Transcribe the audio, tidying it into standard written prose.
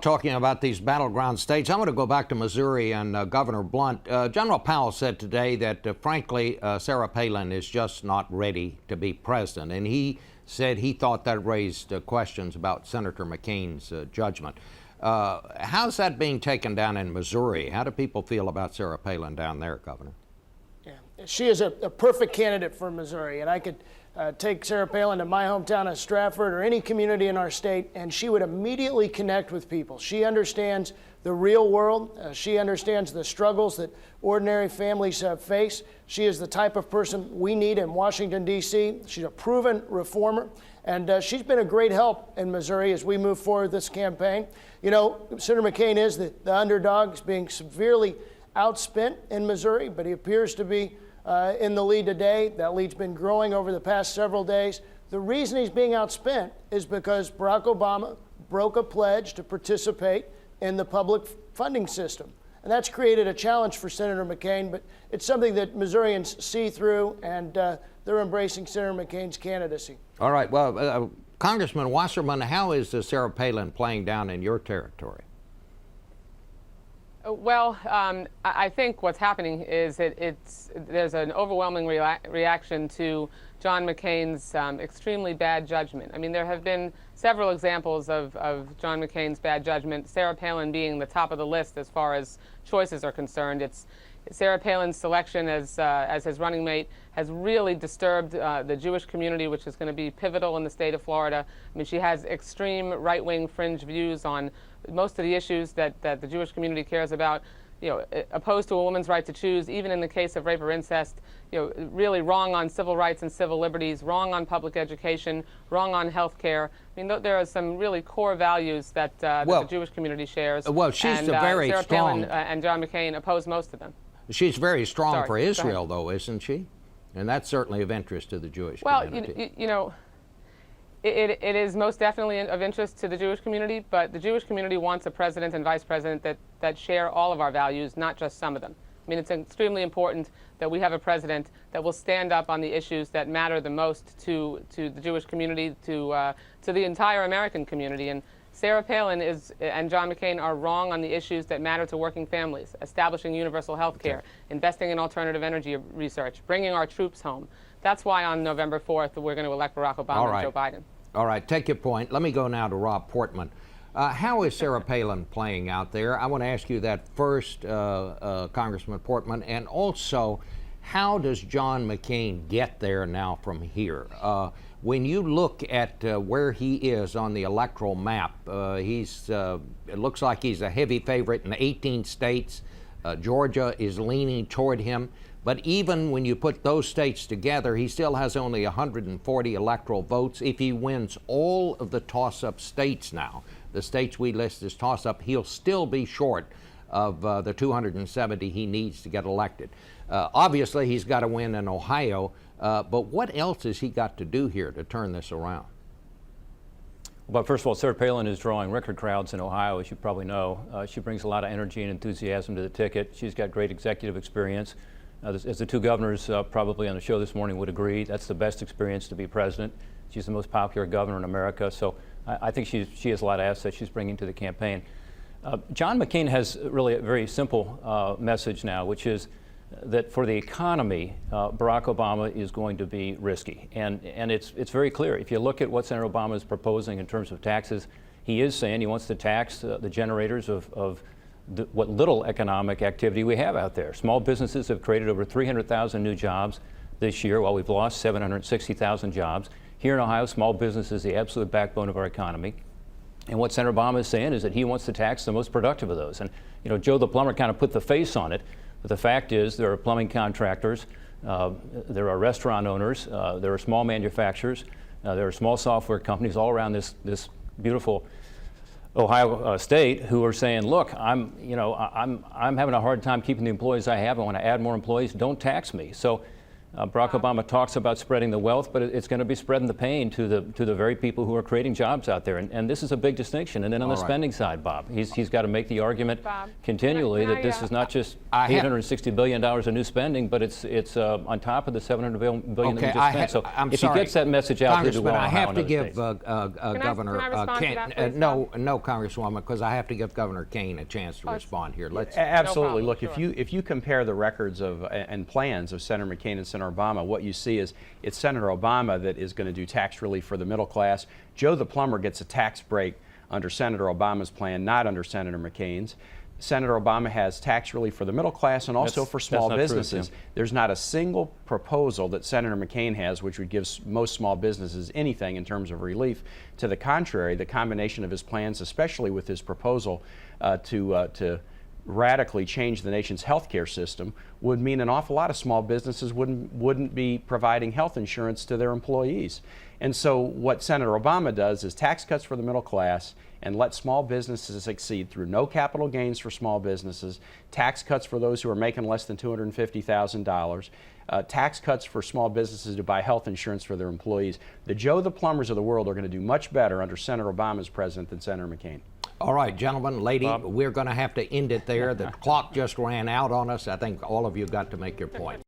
Talking about these battleground states, I'm going to go back to Missouri and Governor Blunt. General Powell said today that, frankly, Sarah Palin is just not ready to be president. And he said he thought that raised questions about Senator McCain's judgment. How's that being taken down in Missouri? How do people feel about Sarah Palin down there, Governor? Yeah, she is a perfect candidate for Missouri, and I could take Sarah Palin to my hometown of Stratford or any community in our state, and she would immediately connect with people. She understands the real world. She understands the struggles that ordinary families face. She is the type of person we need in Washington, D.C. She's a proven reformer, and she's been a great help in Missouri as we move forward this campaign. You know, Senator McCain is the underdog. He's being severely outspent in Missouri, but he appears to be in the lead today. That lead's been growing over the past several days. The reason he's being outspent is because Barack Obama broke a pledge to participate in the public funding system. And that's created a challenge for Senator McCain, but it's something that Missourians see through, and they're embracing Senator McCain's candidacy. All right. Well, Congressman Wasserman, how is Sarah Palin playing down in your territory? Well, I think what's happening is there's an overwhelming reaction to John McCain's extremely bad judgment. I mean, there have been several examples of John McCain's bad judgment, Sarah Palin being the top of the list as far as choices are concerned. It's Sarah Palin's selection as his running mate has really disturbed the Jewish community, which is going to be pivotal in the state of Florida. I mean, she has extreme right-wing fringe views on most of the issues that the Jewish community cares about. You know, opposed to a woman's right to choose, even in the case of rape or incest. You know, really wrong on civil rights and civil liberties, wrong on public education, wrong on health care. I mean, there are some really core values that the Jewish community shares. Well, she's very Sarah strong. Palin and John McCain oppose most of them. She's very strong for Israel, though, isn't she? And that's certainly of interest to the Jewish community. Well, you know, it is most definitely of interest to the Jewish community, but the Jewish community wants a president and vice president that share all of our values, not just some of them. I mean, it's extremely important that we have a president that will stand up on the issues that matter the most to the Jewish community, to the entire American community. And Sarah Palin and John McCain are wrong on the issues that matter to working families, establishing universal health care, investing in alternative energy research, bringing our troops home. That's why on November 4th, we're going to elect Barack Obama and Joe Biden. All right, take your point. Let me go now to Rob Portman. How is Sarah Palin playing out there? I want to ask you that first, Congressman Portman, and also, how does John McCain get there now from here? When you look at where he is on the electoral map, it looks like he's a heavy favorite in 18 states. Georgia is leaning toward him. But even when you put those states together, he still has only 140 electoral votes. If he wins all of the toss-up states now, the states we list as toss-up, he'll still be short of the 270 he needs to get elected. Obviously, he's got to win in Ohio, but what else has he got to do here to turn this around? Well, first of all, Sarah Palin is drawing record crowds in Ohio, as you probably know. She brings a lot of energy and enthusiasm to the ticket. She's got great executive experience. As the two governors probably on the show this morning would agree, that's the best experience to be president. She's the most popular governor in America, so I think she has a lot of assets she's bringing to the campaign. John McCain has really a very simple message now, which is that for the economy, Barack Obama is going to be risky. And it's very clear. If you look at what Senator Obama is proposing in terms of taxes, he is saying he wants to tax the generators of what little economic activity we have out there. Small businesses have created over 300,000 new jobs this year, while we've lost 760,000 jobs. Here in Ohio, small business is the absolute backbone of our economy. And what Senator Obama is saying is that he wants to tax the most productive of those. And, you know, Joe the Plumber kind of put the face on it, but the fact is there are plumbing contractors, there are restaurant owners, there are small manufacturers, there are small software companies all around this beautiful Ohio state who are saying, look, I'm having a hard time keeping the employees I have. I want to add more employees. Don't tax me. So Barack Obama talks about spreading the wealth, but it's going to be spreading the pain to the very people who are creating jobs out there. And this is a big distinction. And then on the spending side, Bob, he's got to make the argument continually that this is not just $860 billion of new spending, but it's on top of the $700 billion that we just spent. So if he gets that message out there to Congressman, Ohio, I have to give Governor Kane, no, Congresswoman, because I have to give Governor Kane a chance to respond here. Let's Absolutely. No problem. Look, if you compare the records of and plans of Senator McCain and Senator Obama, what you see is it's Senator Obama that is going to do tax relief for the middle class. Joe the Plumber gets a tax break under Senator Obama's plan, not under Senator McCain's. Senator Obama has tax relief for the middle class and also for small businesses. There's not a single proposal that Senator McCain has which would give most small businesses anything in terms of relief. To the contrary, the combination of his plans, especially with his proposal to radically change the nation's healthcare system, would mean an awful lot of small businesses wouldn't be providing health insurance to their employees. And so what Senator Obama does is tax cuts for the middle class and let small businesses succeed through no capital gains for small businesses, tax cuts for those who are making less than $250,000, tax cuts for small businesses to buy health insurance for their employees. The Joe the Plumbers of the world are going to do much better under Senator Obama as president than Senator McCain. All right, gentlemen, lady, we're going to have to end it there. The clock just ran out on us. I think all of you got to make your point.